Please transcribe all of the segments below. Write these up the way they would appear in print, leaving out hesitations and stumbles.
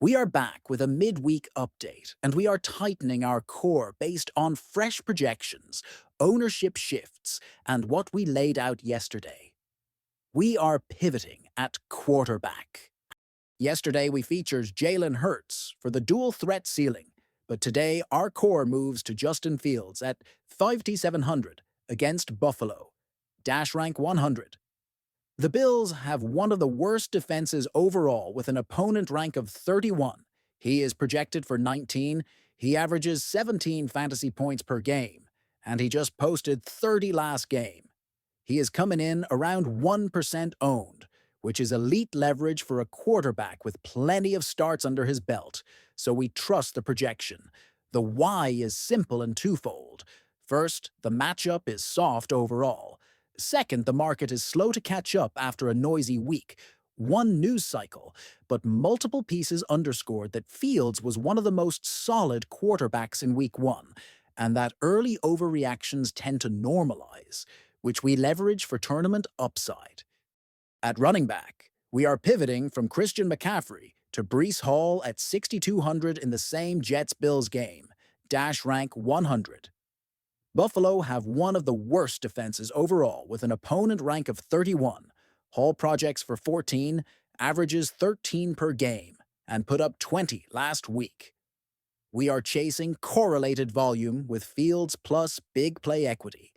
We are back with a midweek update, and we are tightening our core based on fresh projections, ownership shifts, and what we laid out yesterday. We are pivoting at quarterback. Yesterday, we featured Jalen Hurts for the dual threat ceiling, but today our core moves to Justin Fields at 5,700 against Buffalo, dash rank 100. The Bills have one of the worst defenses overall with an opponent rank of 31. He is projected for 19. He averages 17 fantasy points per game, and he just posted 30 last game. He is coming in around 1% owned, which is elite leverage for a quarterback with plenty of starts under his belt, so we trust the projection. The why is simple and twofold. First, the matchup is soft overall. Second, the market is slow to catch up after a noisy week. One news cycle, but multiple pieces underscored that Fields was one of the most solid quarterbacks in week one, and that early overreactions tend to normalize, which we leverage for tournament upside. At running back, we are pivoting from Christian McCaffrey to Breece Hall at 6,200 in the same Jets-Bills game, dash rank 100. Buffalo have one of the worst defenses overall with an opponent rank of 31. Hall projects for 14, averages 13 per game, and put up 20 last week. We are chasing correlated volume with Fields plus big play equity.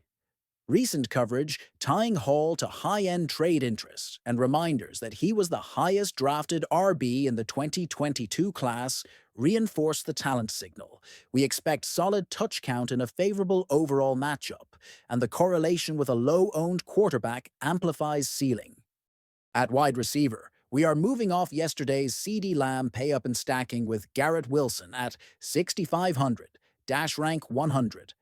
Recent coverage tying Hall to high-end trade interest and reminders that he was the highest drafted RB in the 2022 class reinforce the talent signal. We expect solid touch count in a favorable overall matchup, and the correlation with a low-owned quarterback amplifies ceiling. At wide receiver, we are moving off yesterday's CD Lamb pay-up and stacking with Garrett Wilson at 6,500, dash rank 100.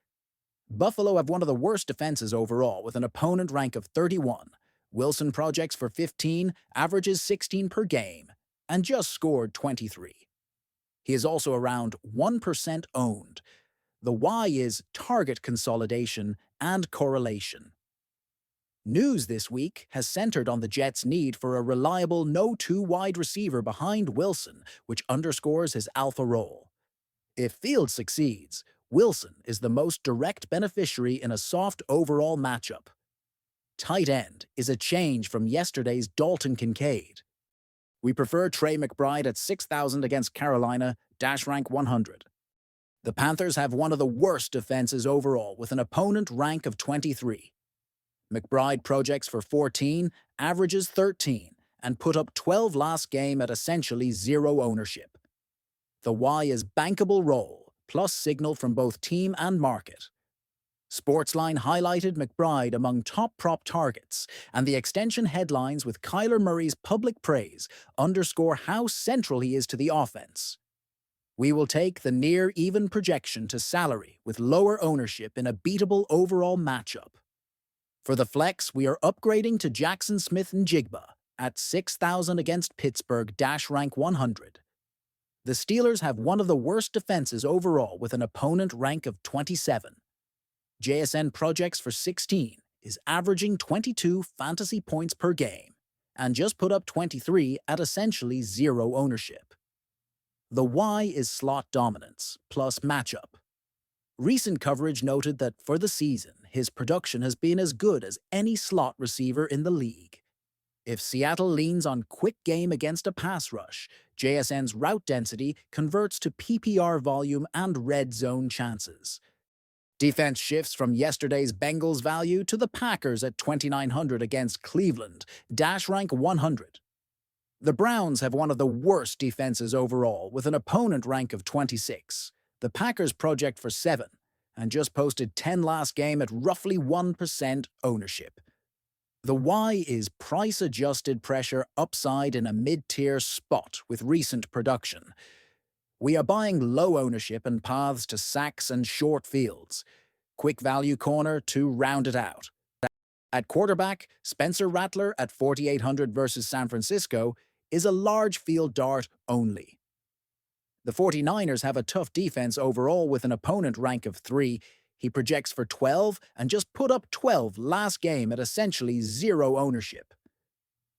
Buffalo have one of the worst defenses overall with an opponent rank of 31. Wilson projects for 15, averages 16 per game, and just scored 23. He is also around 1% owned. The why is target consolidation and correlation. News this week has centered on the Jets' need for a reliable no-2 wide receiver behind Wilson, which underscores his alpha role. If Fields succeeds, Wilson is the most direct beneficiary in a soft overall matchup. Tight end is a change from yesterday's Dalton Kincaid. We prefer Trey McBride at 6,000 against Carolina, dash rank 100. The Panthers have one of the worst defenses overall with an opponent rank of 23. McBride projects for 14, averages 13, and put up 12 last game at essentially zero ownership. The why is bankable role, plus signal from both team and market. Sportsline highlighted McBride among top prop targets, and the extension headlines with Kyler Murray's public praise underscore how central he is to the offense. We will take the near-even projection to salary with lower ownership in a beatable overall matchup. For the flex, we are upgrading to Jackson Smith and Jigba at 6,000 against Pittsburgh, dash rank 100. The Steelers have one of the worst defenses overall with an opponent rank of 27. JSN projects for 16, is averaging 22 fantasy points per game, and just put up 23 at essentially zero ownership. The why is slot dominance, plus matchup. Recent coverage noted that for the season, his production has been as good as any slot receiver in the league. If Seattle leans on quick game against a pass rush, JSN's route density converts to PPR volume and red zone chances. Defense shifts from yesterday's Bengals value to the Packers at 2,900 against Cleveland, dash rank 100. The Browns have one of the worst defenses overall with an opponent rank of 26. The Packers project for 7, and just posted 10 last game at roughly 1% ownership. The why is price-adjusted pressure upside in a mid-tier spot with recent production. We are buying low ownership and paths to sacks and short fields. Quick value corner to round it out. At quarterback, Spencer Rattler at 4,800 versus San Francisco is a large field dart only. The 49ers have a tough defense overall with an opponent rank of 3. He projects for 12 and just put up 12 last game at essentially zero ownership.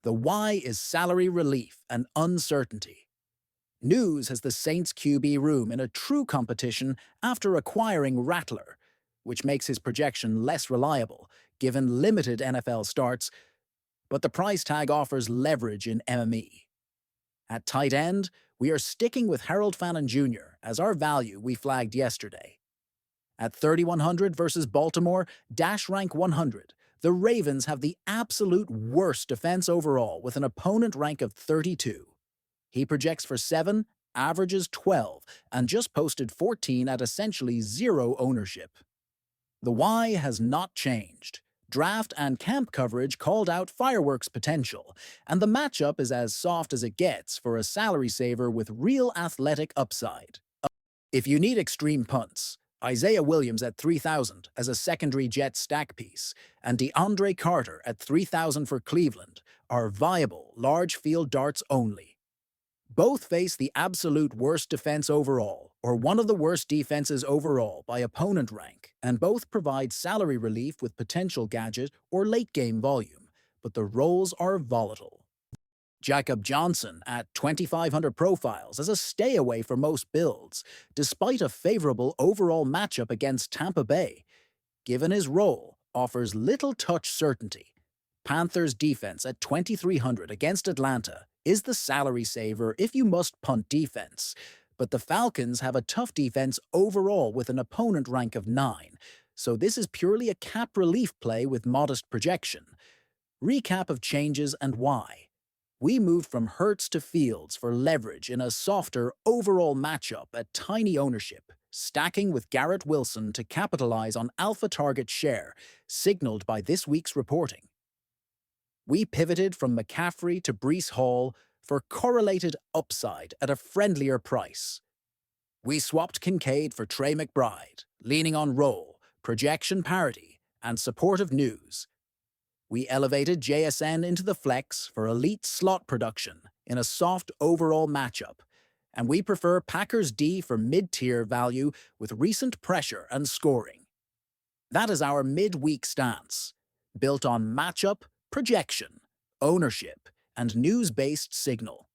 The why is salary relief and uncertainty. News has the Saints QB room in a true competition after acquiring Rattler, which makes his projection less reliable, given limited NFL starts, but the price tag offers leverage in MME. At tight end, we are sticking with Harold Fannin Jr. as our value we flagged yesterday. At 3,100 versus Baltimore, dash rank 100, the Ravens have the absolute worst defense overall with an opponent rank of 32. He projects for 7, averages 12, and just posted 14 at essentially zero ownership. The why has not changed. Draft and camp coverage called out fireworks potential, and the matchup is as soft as it gets for a salary saver with real athletic upside. If you need extreme punts, Isaiah Williams at 3,000 as a secondary Jet stack piece, and DeAndre Carter at 3,000 for Cleveland are viable large field darts only. Both face the absolute worst defense overall, or one of the worst defenses overall by opponent rank, and both provide salary relief with potential gadget or late-game volume, but the roles are volatile. Jacob Johnson at 2,500 profiles as a stay away for most builds, despite a favorable overall matchup against Tampa Bay. Given his role, offers little touch certainty. Panthers defense at 2,300 against Atlanta is the salary saver if you must punt defense, but the Falcons have a tough defense overall with an opponent rank of 9, so this is purely a cap relief play with modest projection. Recap of changes and why. We moved from Hurts to Fields for leverage in a softer overall matchup at tiny ownership, stacking with Garrett Wilson to capitalize on alpha target share, signaled by this week's reporting. We pivoted from McCaffrey to Breece Hall for correlated upside at a friendlier price. We swapped Kincaid for Trey McBride, leaning on roll, projection parity, and supportive news. We elevated JSN into the flex for elite slot production in a soft overall matchup, and we prefer Packers D for mid-tier value with recent pressure and scoring. That is our mid-week stance, built on matchup, projection, ownership, and news-based signal.